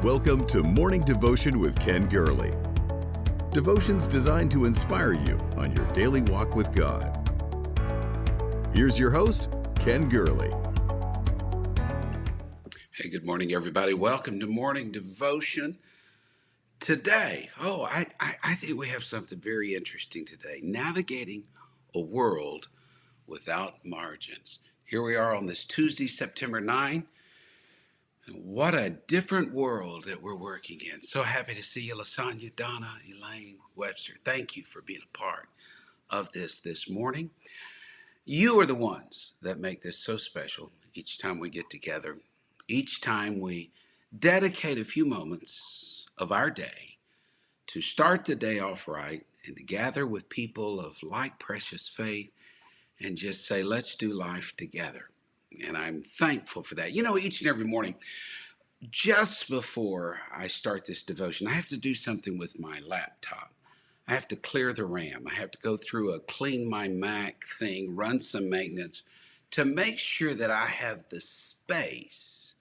Welcome to Morning Devotion with Ken Gurley. Devotions designed to inspire you on your daily walk with God. Here's your host, Ken Gurley. Hey, good morning, everybody. Welcome to Morning Devotion. Today, I think we have something very interesting today. Navigating a world without margins. Here we are on this Tuesday, September 9. What a different world that we're working in. So happy to see you, Lasagna, Donna, Elaine, Webster. Thank you for being a part of this morning. You are the ones that make this so special each time we get together. Each time we dedicate a few moments of our day to start the day off right and to gather with people of like precious faith and just say, let's do life together. And I'm thankful for that. You know, each and every morning, just before I start this devotion, I have to do something with my laptop. I have to clear the RAM. I have to go through a clean my Mac thing, run some maintenance to make sure that I have the space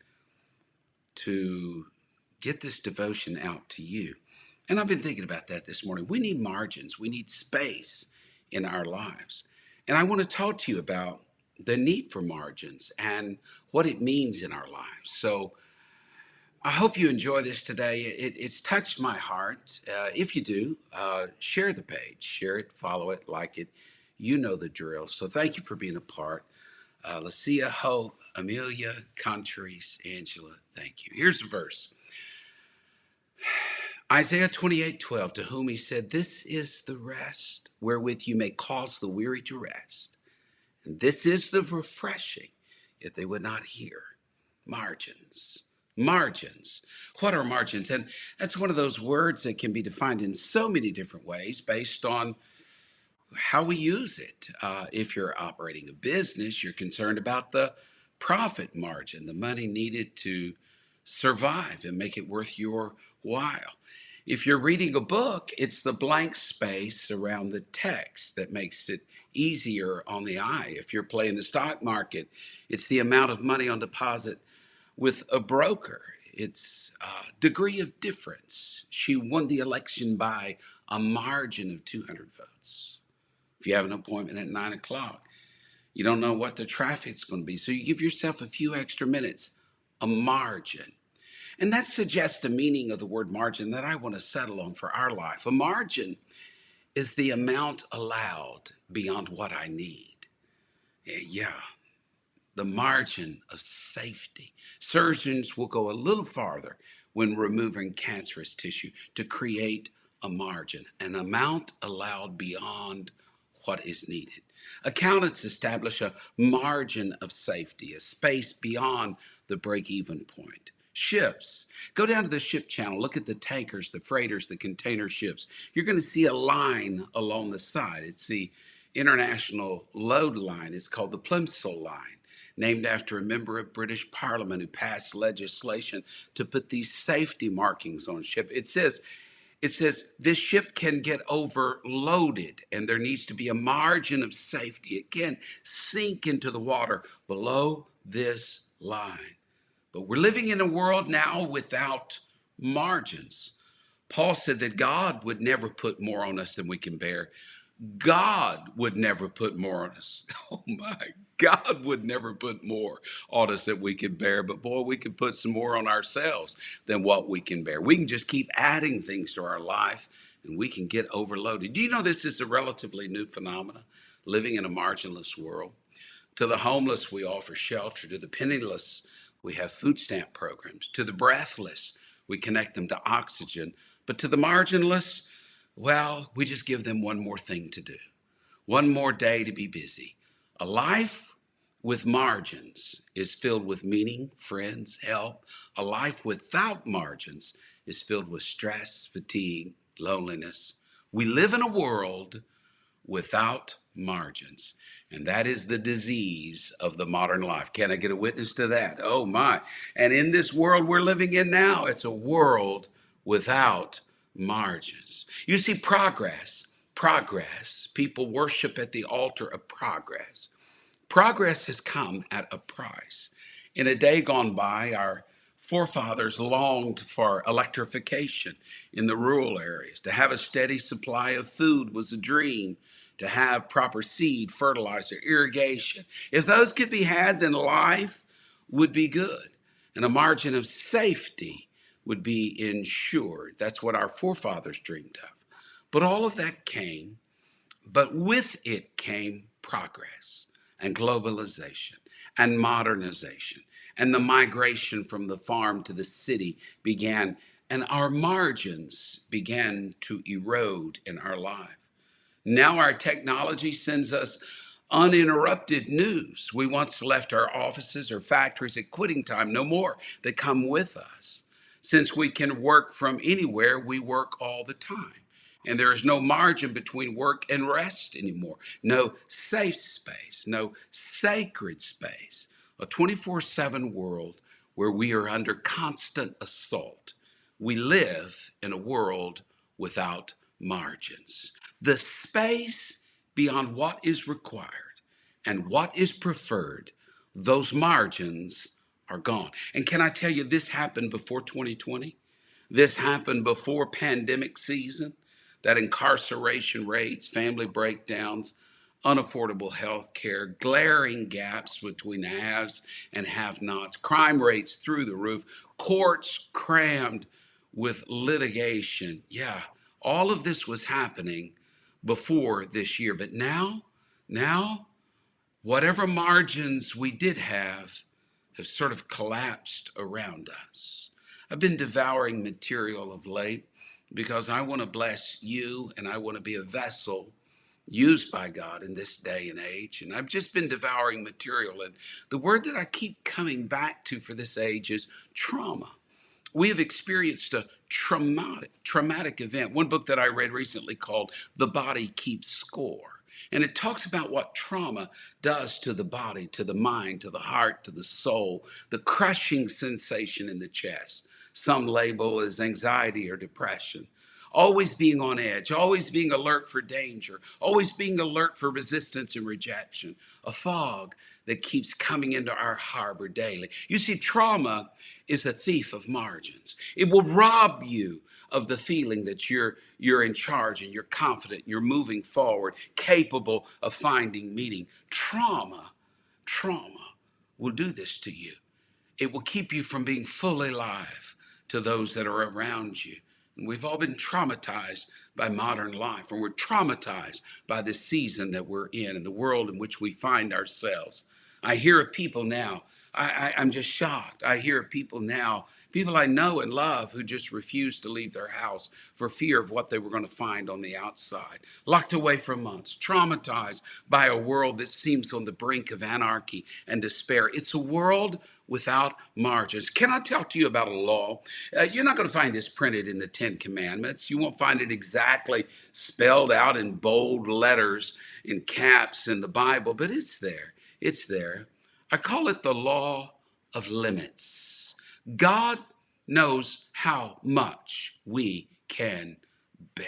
to get this devotion out to you. And I've been thinking about that this morning. We need margins. We need space in our lives. And I want to talk to you about the need for margins and what it means in our lives. So I hope you enjoy this today. It's touched my heart. If you do, share the page, share it, follow it, like it. You know the drill. So thank you for being a part. Lucia, Hope, Amelia, Countries, Angela, thank you. Here's the verse. Isaiah 28:12, to whom he said, this is the rest wherewith you may cause the weary to rest. And this is the refreshing, if they would not hear. Margins. Margins. What are margins? And that's one of those words that can be defined in so many different ways based on how we use it. If you're operating a business, you're concerned about the profit margin, the money needed to survive and make it worth your while. If you're reading a book, it's the blank space around the text that makes it easier on the eye. If you're playing the stock market, it's the amount of money on deposit with a broker. It's a degree of difference. She won the election by a margin of 200 votes. If you have an appointment at 9 o'clock, you don't know what the traffic's going to be. So you give yourself a few extra minutes, a margin. And that suggests a meaning of the word margin that I want to settle on for our life. A margin is the amount allowed beyond what I need. Yeah, the margin of safety. Surgeons will go a little farther when removing cancerous tissue to create a margin, an amount allowed beyond what is needed. Accountants establish a margin of safety, a space beyond the break-even point. Ships. Go down to the ship channel. Look at the tankers, the freighters, the container ships. You're going to see a line along the side. It's the international load line. It's called the Plimsoll line, named after a member of British Parliament who passed legislation to put these safety markings on ship. It says this ship can get overloaded and there needs to be a margin of safety. It can sink into the water below this line. But we're living in a world now without margins. Paul said that God would never put more on us than we can bear. God would never put more on us. Oh my, God would never put more on us than we can bear. But boy, we can put some more on ourselves than what we can bear. We can just keep adding things to our life and we can get overloaded. Do you know this is a relatively new phenomenon, living in a marginless world? To the homeless, we offer shelter. To the penniless, we have food stamp programs. To the breathless, we connect them to oxygen. But to the marginless, well, we just give them one more thing to do, one more day to be busy. A life with margins is filled with meaning, friends, help. A life without margins is filled with stress, fatigue, loneliness. We live in a world without margins. And that is the disease of the modern life. Can I get a witness to that? Oh my. And in this world we're living in now, it's a world without margins. You see, progress. People worship at the altar of progress. Progress has come at a price. In a day gone by, our forefathers longed for electrification in the rural areas. To have a steady supply of food was a dream. To have proper seed, fertilizer, irrigation. If those could be had, then life would be good. And a margin of safety would be ensured. That's what our forefathers dreamed of. But all of that came, but with it came progress and globalization and modernization, and the migration from the farm to the city began, and our margins began to erode in our life. Now our technology sends us uninterrupted news. We once left our offices or factories at quitting time. No more. They come with us. Since we can work from anywhere, we work all the time. And there is no margin between work and rest anymore. No safe space, no sacred space. A 24/7 world where we are under constant assault. We live in a world without margins. The space beyond what is required and what is preferred, those margins are gone. And can I tell you, this happened before 2020? This happened before pandemic season, that incarceration rates, family breakdowns, unaffordable health care, glaring gaps between the haves and have-nots, crime rates through the roof, courts crammed with litigation. Yeah, all of this was happening before this year. But now, whatever margins we did have sort of collapsed around us. I've been devouring material of late because I want to bless you and I want to be a vessel used by God in this day and age. And I've just been devouring material. And the word that I keep coming back to for this age is trauma. We have experienced a traumatic event. One book that I read recently called The Body Keeps Score. And it talks about what trauma does to the body, to the mind, to the heart, to the soul, the crushing sensation in the chest. Some label as anxiety or depression. Always being on edge, always being alert for danger, always being alert for resistance and rejection. A fog that keeps coming into our harbor daily. You see, trauma is a thief of margins. It will rob you of the feeling that you're in charge and you're confident, you're moving forward, capable of finding meaning. Trauma will do this to you. It will keep you from being fully alive to those that are around you. And we've all been traumatized by modern life, and we're traumatized by the season that we're in and the world in which we find ourselves. I hear of people now, I'm just shocked. I hear of people now, people I know and love who just refuse to leave their house for fear of what they were going to find on the outside. Locked away for months, traumatized by a world that seems on the brink of anarchy and despair. It's a world without margins. Can I talk to you about a law? You're not going to find this printed in the Ten Commandments. You won't find it exactly spelled out in bold letters in caps in the Bible, but it's there. It's there. I call it the law of limits. God knows how much we can bear.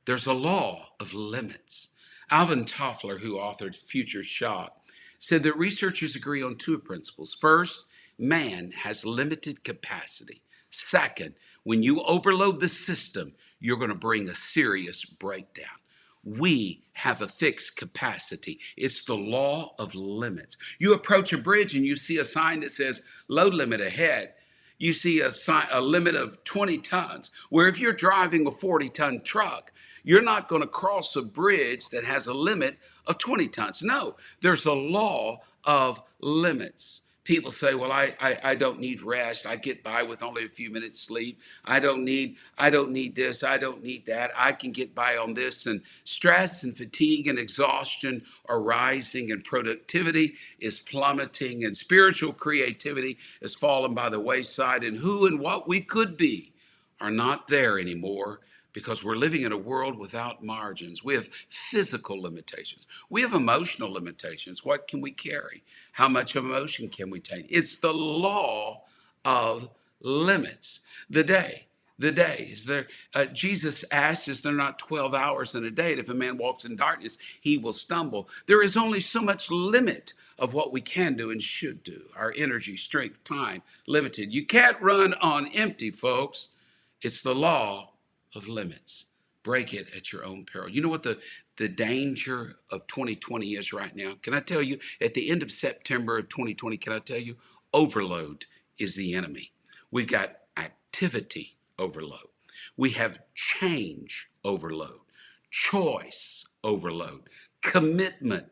There's a law of limits. Alvin Toffler, who authored Future Shock, said that researchers agree on two principles. First, man has limited capacity. Second, when you overload the system, you're going to bring a serious breakdown. We have a fixed capacity. It's the law of limits. You approach a bridge and you see a sign that says load limit ahead. You see a limit of 20 tons, where if you're driving a 40-ton truck, you're not going to cross a bridge that has a limit of 20 tons. No, there's a law of limits. People say, well, I don't need rest. I get by with only a few minutes sleep. I don't need this. I don't need that. I can get by on this. And stress and fatigue and exhaustion are rising, and productivity is plummeting, and spiritual creativity is falling by the wayside, and who and what we could be are not there anymore, because we're living in a world without margins. We have physical limitations. We have emotional limitations. What can we carry? How much emotion can we take? It's the law of limits. The day is there. Jesus asked, is there not 12 hours in a day? And if a man walks in darkness, he will stumble. There is only so much limit of what we can do and should do. Our energy, strength, time, limited. You can't run on empty, folks. It's the law of limits. Break it at your own peril. You know what the danger of 2020 is right now? Can I tell you, at the end of September of 2020, can I tell you, overload is the enemy. We've got activity overload. We have change overload, choice overload, commitment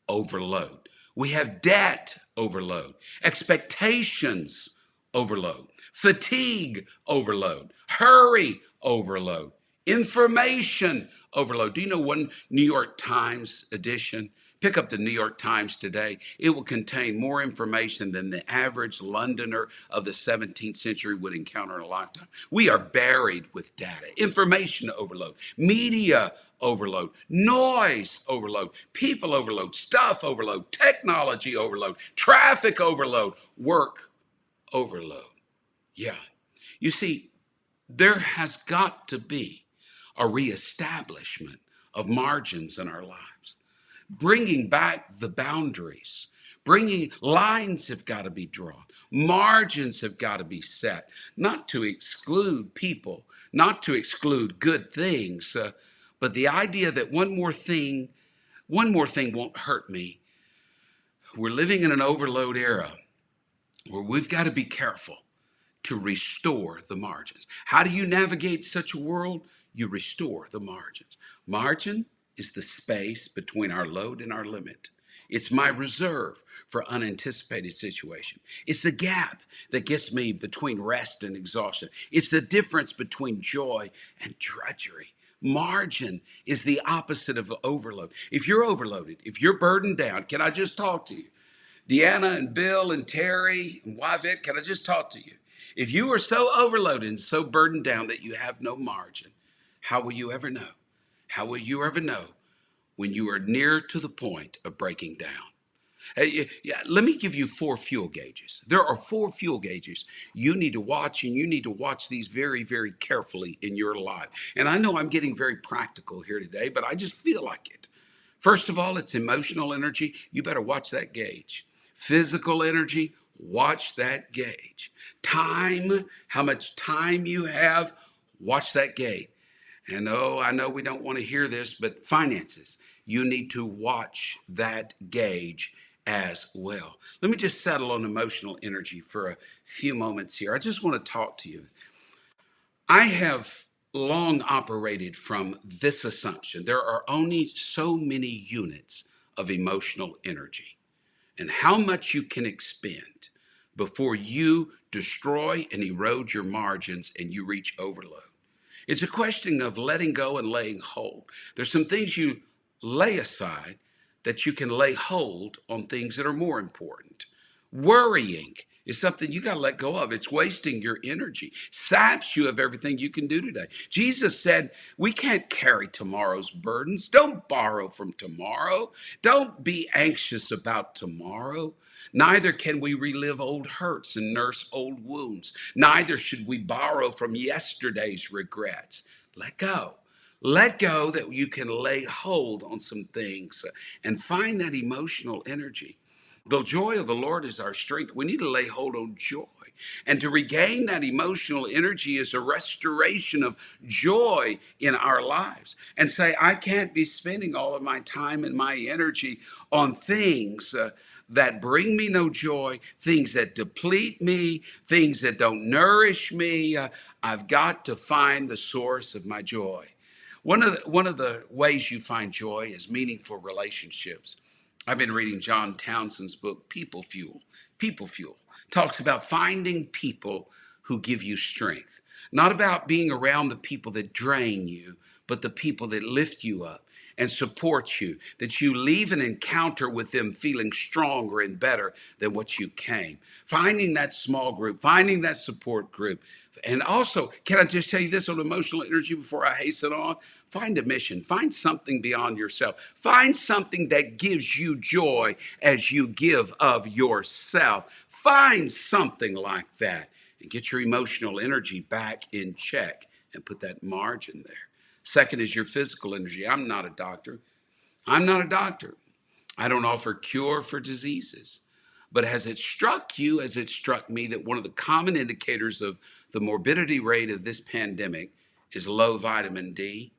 overload. We have debt overload, expectations overload, fatigue overload, hurry overload, information overload. Do you know one New York Times edition? Pick up the New York Times today. It will contain more information than the average Londoner of the 17th century would encounter in a lifetime. We are buried with data, information overload, media overload, noise overload, people overload, stuff overload, technology overload, traffic overload, work overload. Yeah. You see, there has got to be a reestablishment of margins in our lives, bringing back the boundaries, bringing lines have got to be drawn, margins have got to be set, not to exclude people, not to exclude good things, but the idea that one more thing won't hurt me. We're living in an overload era where we've got to be careful to restore the margins. How do you navigate such a world? You restore the margins. Margin is the space between our load and our limit. It's my reserve for unanticipated situation. It's the gap that gets me between rest and exhaustion. It's the difference between joy and drudgery. Margin is the opposite of overload. If you're overloaded, if you're burdened down, can I just talk to you? Deanna and Bill and Terry and Wyvette, can I just talk to you? If you are so overloaded and so burdened down that you have no margin, how will you ever know? How will you ever know when you are near to the point of breaking down? Let me give you 4 fuel gauges. There are 4 fuel gauges you need to watch, and you need to watch these very, very carefully in your life. And I know I'm getting very practical here today, but I just feel like it. First of all, it's emotional energy. You better watch that gauge. Physical energy, watch that gauge. Time, how much time you have, watch that gauge. And I know we don't want to hear this, but finances, you need to watch that gauge as well. Let me just settle on emotional energy for a few moments here. I just want to talk to you. I have long operated from this assumption. There are only so many units of emotional energy, and how much you can expend before you destroy and erode your margins and you reach overload. It's a question of letting go and laying hold. There's some things you lay aside that you can lay hold on things that are more important. Worrying is something you got to let go of. It's wasting your energy, saps you of everything you can do today. Jesus said, we can't carry tomorrow's burdens. Don't borrow from tomorrow. Don't be anxious about tomorrow. Neither can we relive old hurts and nurse old wounds. Neither should we borrow from yesterday's regrets. Let go. Let go that you can lay hold on some things and find that emotional energy. The joy of the Lord is our strength. We need to lay hold on joy. And to regain that emotional energy is a restoration of joy in our lives. And say, I can't be spending all of my time and my energy on things that bring me no joy, things that deplete me, things that don't nourish me. I've got to find the source of my joy. One of the ways you find joy is meaningful relationships. I've been reading John Townsend's book, People Fuel. People Fuel talks about finding people who give you strength, not about being around the people that drain you, but the people that lift you up and support you, that you leave an encounter with them feeling stronger and better than what you came. Finding that small group, finding that support group. And also, can I just tell you this on emotional energy before I hasten on? Find a mission. Find something beyond yourself. Find something that gives you joy as you give of yourself. Find something like that and get your emotional energy back in check and put that margin there. Second is your physical energy. I'm not a doctor. I'm not a doctor. I don't offer cure for diseases. But has it struck you, as it struck me, that one of the common indicators of the morbidity rate of this pandemic is low vitamin D?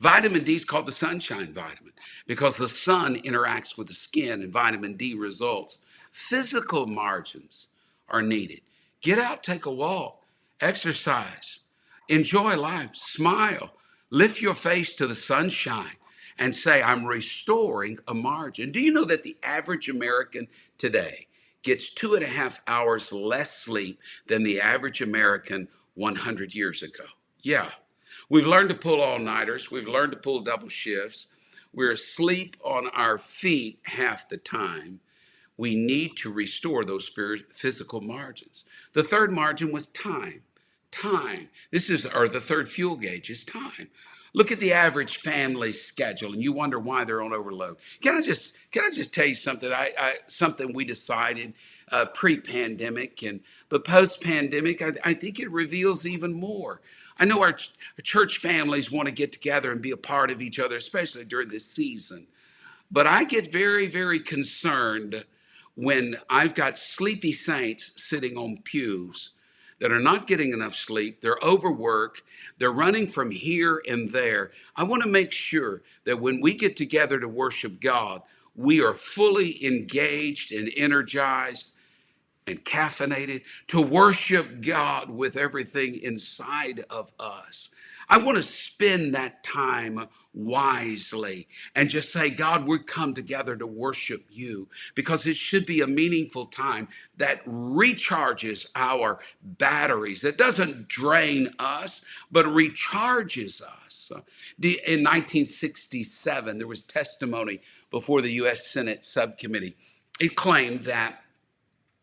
Vitamin D is called the sunshine vitamin because the sun interacts with the skin and vitamin D results. Physical margins are needed. Get out, take a walk, exercise, enjoy life, smile, lift your face to the sunshine and say, I'm restoring a margin. Do you know that the average American today gets 2.5 hours less sleep than the average American 100 years ago? Yeah. We've learned to pull all-nighters. We've learned to pull double shifts. We're asleep on our feet half the time. We need to restore those physical margins. The third margin was time. Time. The third fuel gauge is time. Look at the average family schedule, and you wonder why they're on overload. Can I just tell you something? Something we decided pre-pandemic, but post-pandemic, I think it reveals even more. I know our church families want to get together and be a part of each other, especially during this season. But I get very, very concerned when I've got sleepy saints sitting on pews that are not getting enough sleep. They're overworked. They're running from here and there. I want to make sure that when we get together to worship God, we are fully engaged and energized and caffeinated to worship God with everything inside of us. I want to spend that time wisely and just say, God, we've come together to worship you, because it should be a meaningful time that recharges our batteries. It doesn't drain us, but recharges us. In 1967, there was testimony before the U.S. Senate subcommittee. It claimed that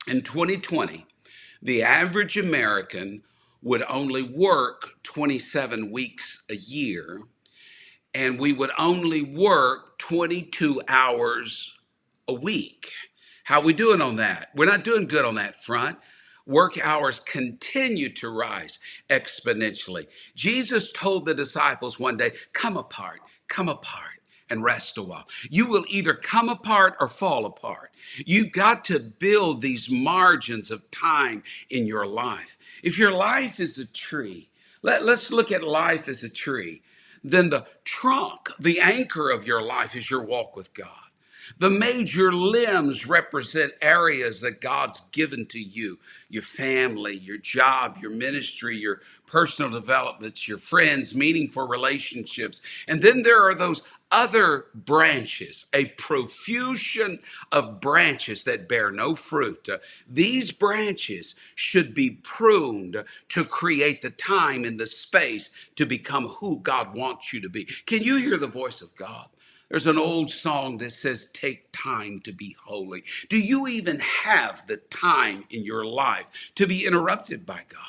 in 2020, the average American would only work 27 weeks a year, and we would only work 22 hours a week. How we doing on that? We're not doing good on that front. Work hours continue to rise exponentially. Jesus told the disciples one day, come apart, and rest a while. You will either come apart or fall apart. You've got to build these margins of time in your life. If your life is a tree, let's look at life as a tree. Then the trunk, the anchor of your life, is your walk with God. The major limbs represent areas that God's given to you: your family, your job, your ministry, your personal developments, your friends, meaningful relationships. And then there are those other branches, a profusion of branches that bear no fruit. These branches should be pruned to create the time and the space to become who God wants you to be. Can you hear the voice of God? There's an old song that says, take time to be holy. Do you even have the time in your life to be interrupted by God?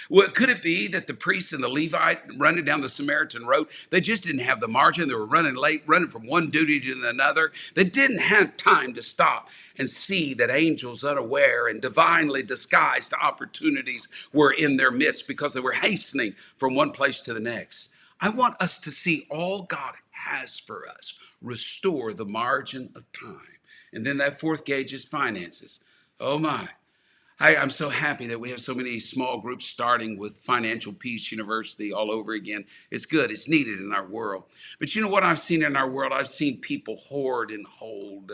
Well, could it be that the priest and the Levite running down the Samaritan road, they just didn't have the margin? They were running late, running from one duty to another. They didn't have time to stop and see that angels unaware and divinely disguised opportunities were in their midst, because they were hastening from one place to the next. I want us to see all God has for us. Restore the margin of time. And then that fourth gauge is finances. Oh my. I'm so happy that we have so many small groups starting with Financial Peace University all over again. It's good. It's needed in our world. But you know what I've seen in our world? I've seen people hoard and hold.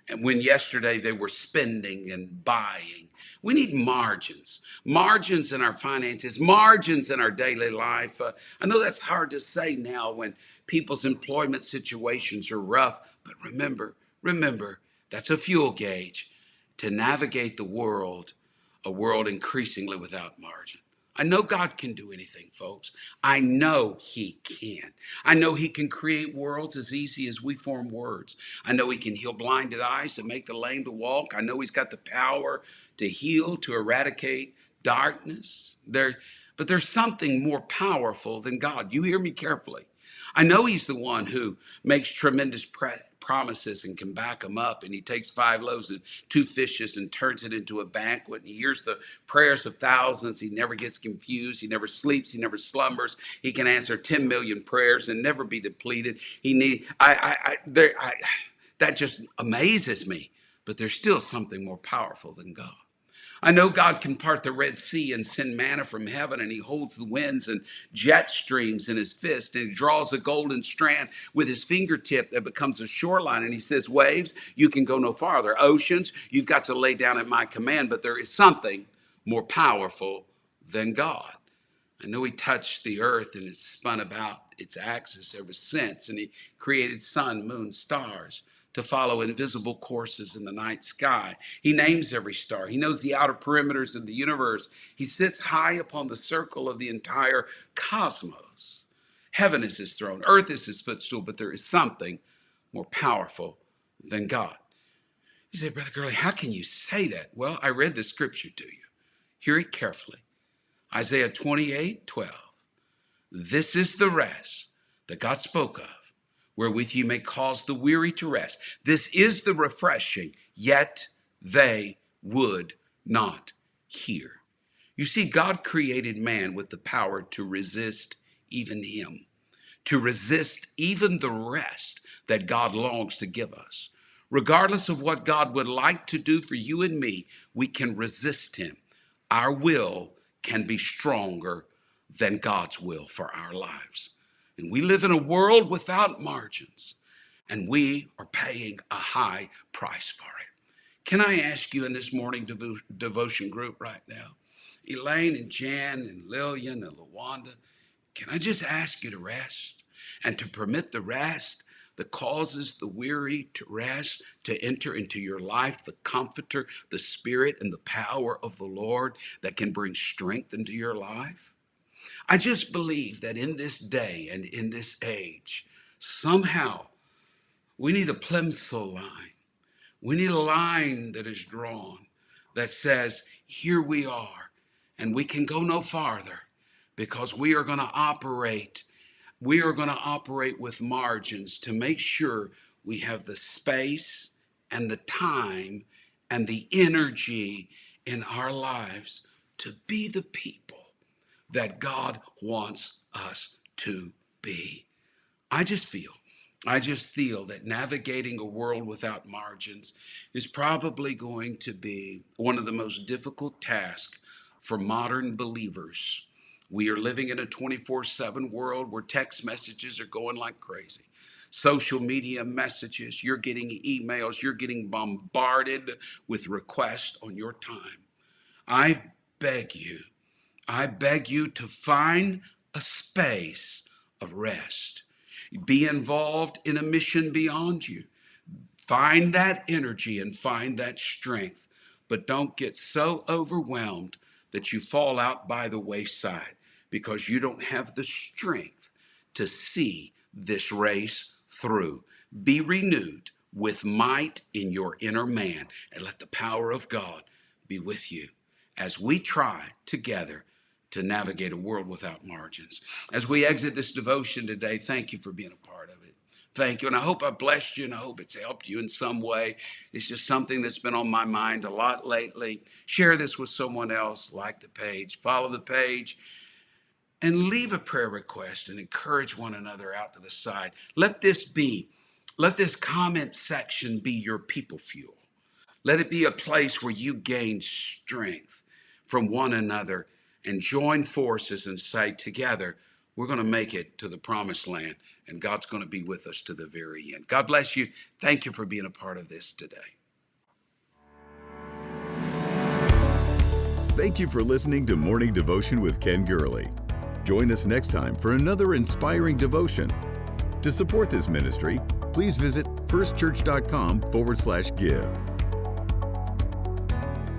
And when yesterday they were spending and buying. We need margins in our finances, margins in our daily life. I know that's hard to say now when people's employment situations are rough, but remember, that's a fuel gauge to navigate the world, a world increasingly without margin. I know God can do anything, folks. I know he can. I know he can create worlds as easy as we form words. I know he can heal blinded eyes and make the lame to walk. I know he's got the power to heal, to eradicate darkness. But there's something more powerful than God. You hear me carefully. I know he's the one who makes tremendous promises and can back them up. And he takes 5 loaves and 2 fishes and turns it into a banquet. And he hears the prayers of thousands. He never gets confused. He never sleeps. He never slumbers. He can answer 10 million prayers and never be depleted. That just amazes me. But there's still something more powerful than God. I know God can part the Red Sea and send manna from heaven, and he holds the winds and jet streams in his fist, and he draws a golden strand with his fingertip that becomes a shoreline, and he says, waves, you can go no farther. Oceans, you've got to lay down at my command. But there is something more powerful than God. I know he touched the earth and it's spun about its axis ever since, and he created sun, moon, stars to follow invisible courses in the night sky. He names every star. He knows the outer perimeters of the universe. He sits high upon the circle of the entire cosmos. Heaven is his throne. Earth is his footstool, but there is something more powerful than God. You say, Brother Gurley, how can you say that? Well, I read the scripture to you. Hear it carefully. Isaiah 28:12. This is the rest that God spoke of, wherewith you may cause the weary to rest. This is the refreshing, yet they would not hear. You see, God created man with the power to resist even him, to resist even the rest that God longs to give us. Regardless of what God would like to do for you and me, we can resist him. Our will can be stronger than God's will for our lives. And we live in a world without margins, and we are paying a high price for it. Can I ask you in this morning devotion group right now, Elaine and Jan and Lillian and LaWanda, can I just ask you to rest and to permit the rest that causes the weary to rest, to enter into your life, the comforter, the spirit, and the power of the Lord that can bring strength into your life? I just believe that in this day and in this age, somehow we need a plimsoll line. We need a line that is drawn that says, here we are, and we can go no farther because we are going to operate with margins to make sure we have the space and the time and the energy in our lives to be the people that God wants us to be. I just feel that navigating a world without margins is probably going to be one of the most difficult tasks for modern believers. We are living in a 24/7 world where text messages are going like crazy. Social media messages, you're getting emails, you're getting bombarded with requests on your time. I beg you to find a space of rest. Be involved in a mission beyond you. Find that energy and find that strength, but don't get so overwhelmed that you fall out by the wayside because you don't have the strength to see this race through. Be renewed with might in your inner man, and let the power of God be with you as we try together to navigate a world without margins. As we exit this devotion today, thank you for being a part of it. Thank you. And I hope I blessed you, and I hope it's helped you in some way. It's just something that's been on my mind a lot lately. Share this with someone else. Like the page, follow the page, and leave a prayer request and encourage one another out to the side. Let this comment section be your people fuel. Let it be a place where you gain strength from one another and join forces and say, together, we're going to make it to the promised land, and God's going to be with us to the very end. God bless you. Thank you for being a part of this today. Thank you for listening to Morning Devotion with Ken Gurley. Join us next time for another inspiring devotion. To support this ministry, please visit firstchurch.com/give.